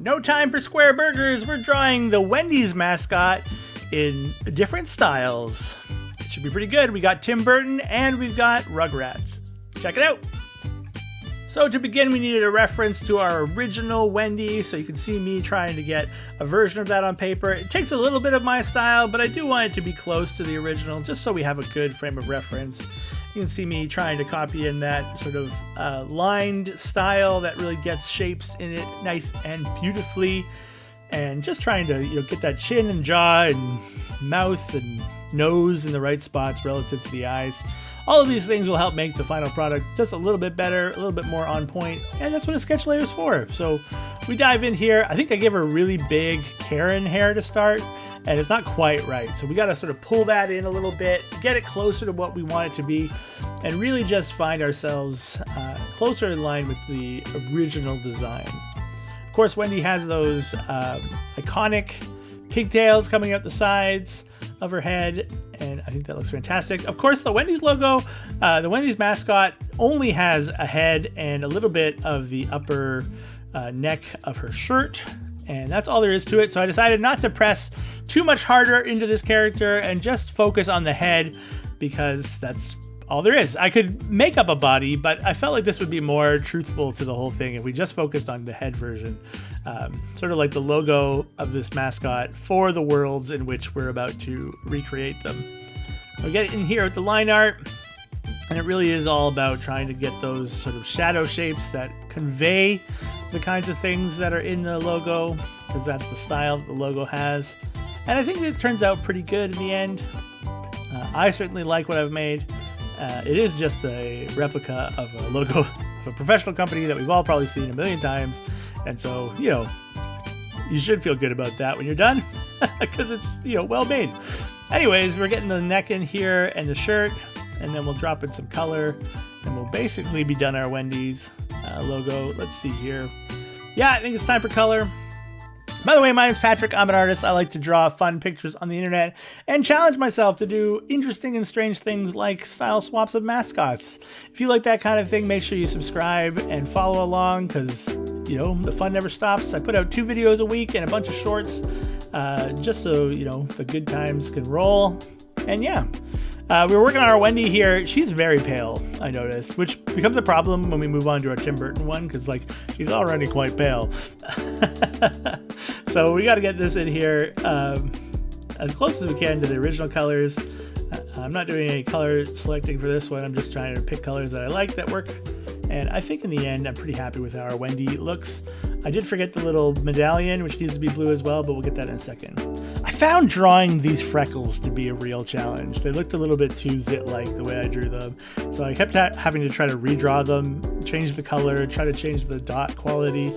No time for square burgers. We're drawing the Wendy's mascot in different styles. It should be pretty good. We got Tim Burton and we've got Rugrats. Check it out. So to begin, we needed a reference to our original Wendy, so you can see me trying to get a version of that on paper. It takes a little bit of my style, but I do want it to be close to the original, just so we have a good frame of reference. You can see me trying to copy in that sort of lined style that really gets shapes in it nice and beautifully, and just trying to get that chin and jaw and mouth and nose in the right spots relative to the eyes. All of these things will help make the final product just a little bit better, a little bit more on point, and that's what a sketch layer is for. So we dive in here. I think I gave her a really big Karen hair to start, and it's not quite right. So we got to sort of pull that in a little bit, get it closer to what we want it to be, and really just find ourselves closer in line with the original design. Of course, Wendy has those iconic pigtails coming out the sides of her head, and I think that looks fantastic. Of course, the Wendy's logo, the Wendy's mascot only has a head and a little bit of the upper neck of her shirt, and that's all there is to it. So I decided not to press too much harder into this character and just focus on the head, because that's all there is. I could make up a body, but I felt like this would be more truthful to the whole thing if we just focused on the head version. Sort of like the logo of this mascot for the worlds in which we're about to recreate them. We get in here with the line art, and it really is all about trying to get those sort of shadow shapes that convey the kinds of things that are in the logo, because that's the style that the logo has. And I think it turns out pretty good in the end. I certainly like what I've made. It is just a replica of a logo of a professional company that we've all probably seen a million times. And so, you should feel good about that when you're done, because it's, well made. Anyways, we're getting the neck in here and the shirt, and then we'll drop in some color, and we'll basically be done our Wendy's logo. Let's see here. Yeah, I think it's time for color. By the way, my name's Patrick. I'm an artist. I like to draw fun pictures on the internet and challenge myself to do interesting and strange things like style swaps of mascots. If you like that kind of thing, make sure you subscribe and follow along, because, the fun never stops. I put out 2 videos a week and a bunch of shorts, just so, the good times can roll. And yeah. We were working on our Wendy here. She's very pale, I noticed, which becomes a problem when we move on to our Tim Burton one, because she's already quite pale. So we got to get this in here as close as we can to the original colors. I'm not doing any color selecting for this one. I'm just trying to pick colors that I like that work. And I think in the end, I'm pretty happy with how our Wendy looks. I did forget the little medallion, which needs to be blue as well, but we'll get that in a second. I found drawing these freckles to be a real challenge. They looked a little bit too zit-like the way I drew them. So I kept having to try to redraw them, change the color, try to change the dot quality.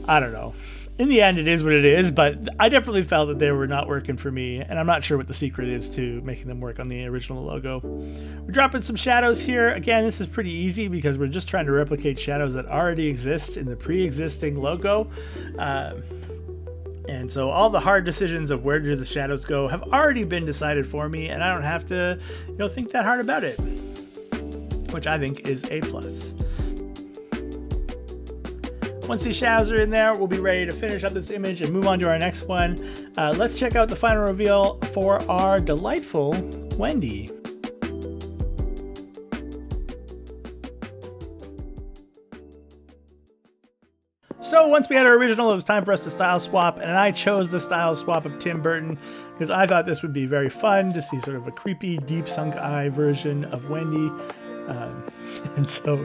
I don't know. In the end, it is what it is, but I definitely felt that they were not working for me, and I'm not sure what the secret is to making them work on the original logo. We're dropping some shadows here. Again, this is pretty easy because we're just trying to replicate shadows that already exist in the pre-existing logo. And so all the hard decisions of where do the shadows go have already been decided for me, and I don't have to, think that hard about it, which I think is a plus. Once these shadows are in there, we'll be ready to finish up this image and move on to our next one. Let's check out the final reveal for our delightful Wendy. So once we had our original, it was time for us to style swap, and I chose the style swap of Tim Burton because I thought this would be very fun to see sort of a creepy, deep sunk eye version of Wendy. And so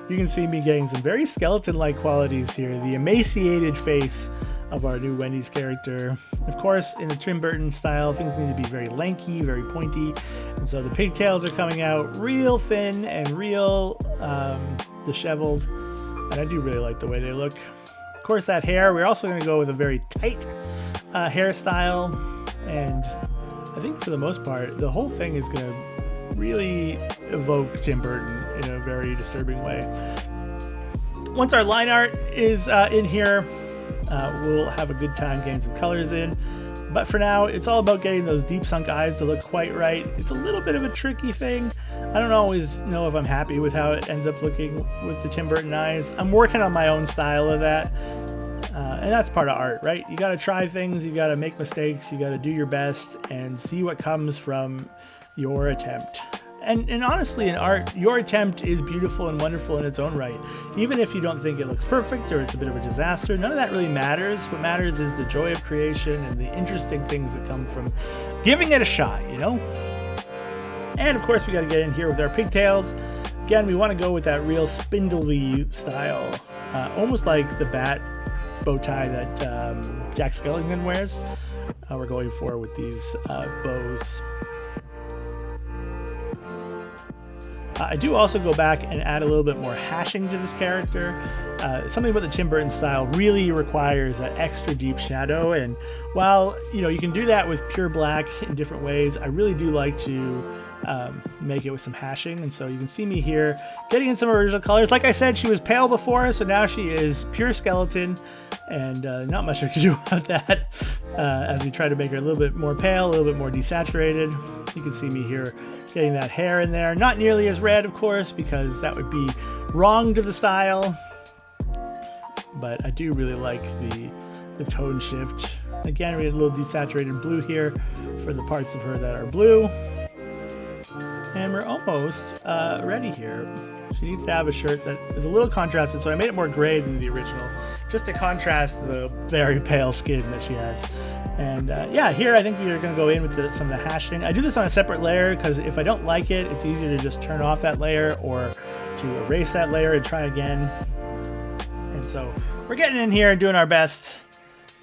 you can see me getting some very skeleton-like qualities here. The emaciated face of our new Wendy's character. Of course, in the Tim Burton style, things need to be very lanky, very pointy. And so the pigtails are coming out real thin and real disheveled. And I do really like the way they look. Of course, that hair, we're also going to go with a very tight hairstyle. And I think for the most part, the whole thing is going to really evoke Tim Burton in a very disturbing way. Once our line art is in here, we'll have a good time getting some colors in. But for now, it's all about getting those deep sunk eyes to look quite right. It's a little bit of a tricky thing. I don't always know if I'm happy with how it ends up looking with the Tim Burton eyes. I'm working on my own style of that. And that's part of art, right? You got to try things, you got to make mistakes, you got to do your best and see what comes from your attempt. And honestly, in art, your attempt is beautiful and wonderful in its own right. Even if you don't think it looks perfect or it's a bit of a disaster, none of that really matters. What matters is the joy of creation and the interesting things that come from giving it a shot, you know? And of course, we got to get in here with our pigtails. Again, we want to go with that real spindly style, almost like the bat bow tie that Jack Skellington wears. We're going for with these bows. I do also go back and add a little bit more hashing to this character. Something about the Tim Burton style really requires that extra deep shadow, and while you can do that with pure black in different ways, I really do like to make it with some hashing. And so you can see me here getting in some original colors. Like I said, she was pale before, so now she is pure skeleton, and not much I can do about that as we try to make her a little bit more pale, a little bit more desaturated. You can see me here getting that hair in there. Not nearly as red, of course, because that would be wrong to the style. But I do really like the tone shift. Again, we had a little desaturated blue here for the parts of her that are blue. And we're almost ready here. She needs to have a shirt that is a little contrasted, so I made it more gray than the original, just to contrast the very pale skin that she has. And yeah, here I think we are going to go in with some of the hashing. I do this on a separate layer because if I don't like it, it's easier to just turn off that layer or to erase that layer and try again. And so we're getting in here and doing our best.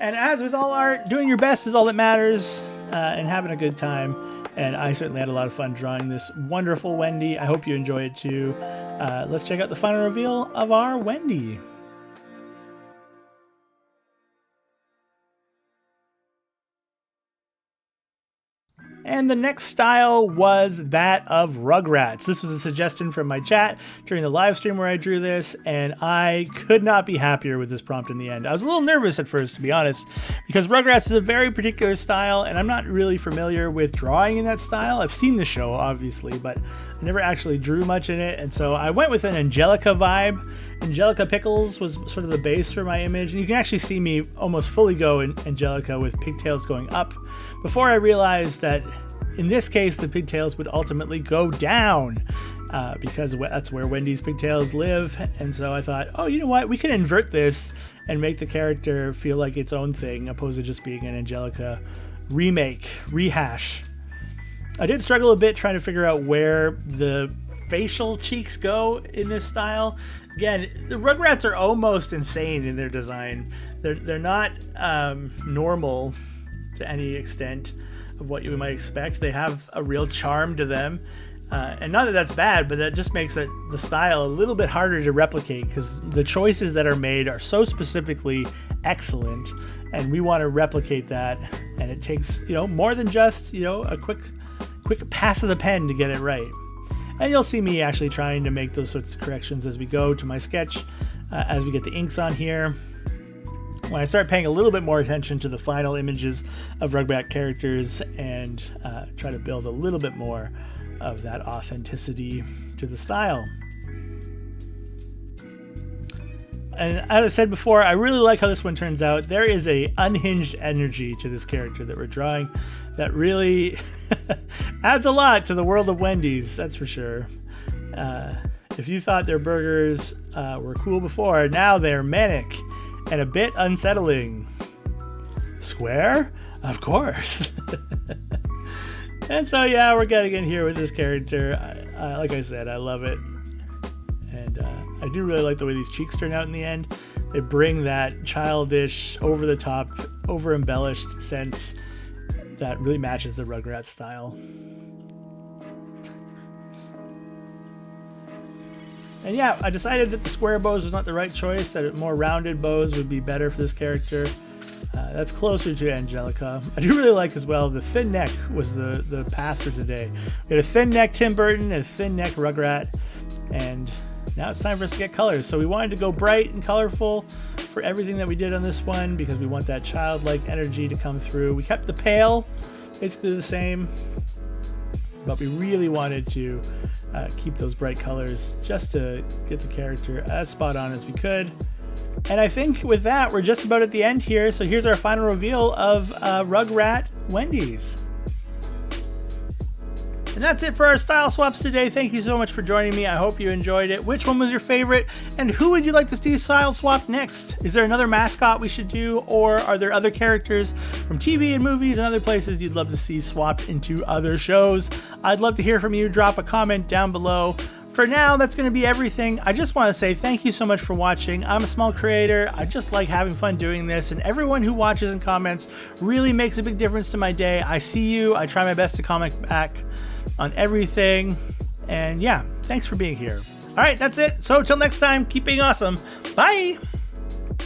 And as with all art, doing your best is all that matters, and having a good time. And I certainly had a lot of fun drawing this wonderful Wendy. I hope you enjoy it too. Let's check out the final reveal of our Wendy. And the next style was that of Rugrats. This was a suggestion from my chat during the live stream where I drew this, and I could not be happier with this prompt in the end. I was a little nervous at first, to be honest, because Rugrats is a very particular style, and I'm not really familiar with drawing in that style. I've seen the show, obviously, but I never actually drew much in it, and so I went with an Angelica vibe. Angelica Pickles was sort of the base for my image, and you can actually see me almost fully go in Angelica with pigtails going up, before I realized that in this case the pigtails would ultimately go down, because that's where Wendy's pigtails live. And so I thought, oh, you know what, we can invert this and make the character feel like its own thing, opposed to just being an Angelica rehash. I did struggle a bit trying to figure out where the facial cheeks go in this style. Again, the Rugrats are almost insane in their design. They're not normal to any extent of what you might expect. They have a real charm to them, and not that that's bad, but that just makes the style a little bit harder to replicate, because the choices that are made are so specifically excellent, and we want to replicate that, and it takes more than just a quick pass of the pen to get it right. And you'll see me actually trying to make those sorts of corrections as we go to my sketch, as we get the inks on here. When I start paying a little bit more attention to the final images of Rugrat characters and try to build a little bit more of that authenticity to the style. And as I said before, I really like how this one turns out. There is a unhinged energy to this character that we're drawing that really adds a lot to the world of Wendy's, that's for sure. If you thought their burgers were cool before, now they're manic and a bit unsettling. Square? Of course. And so yeah, we're getting in here with this character. Like I said, I love it. And I do really like the way these cheeks turn out in the end. They bring that childish, over-the-top, over-embellished sense that really matches the Rugrats style. And yeah, I decided that the square bows was not the right choice, that more rounded bows would be better for this character. That's closer to Angelica. I do really like as well, the thin neck was the path for today. We had a thin neck Tim Burton and a thin neck Rugrat, and now it's time for us to get colors. So we wanted to go bright and colorful for everything that we did on this one, because we want that childlike energy to come through. We kept the pale basically the same, but we really wanted to keep those bright colors just to get the character as spot on as we could. And I think with that, we're just about at the end here. So here's our final reveal of Rugrat Wendy's. And that's it for our style swaps today. Thank you so much for joining me. I hope you enjoyed it. Which one was your favorite? And who would you like to see style swap next? Is there another mascot we should do? Or are there other characters from TV and movies and other places you'd love to see swapped into other shows? I'd love to hear from you. Drop a comment down below. For now, that's going to be everything. I just want to say thank you so much for watching. I'm a small creator. I just like having fun doing this, and everyone who watches and comments really makes a big difference to my day. I see you. I try my best to comment back on everything. And yeah, thanks for being here. All right, that's it. So till next time, keep being awesome. Bye.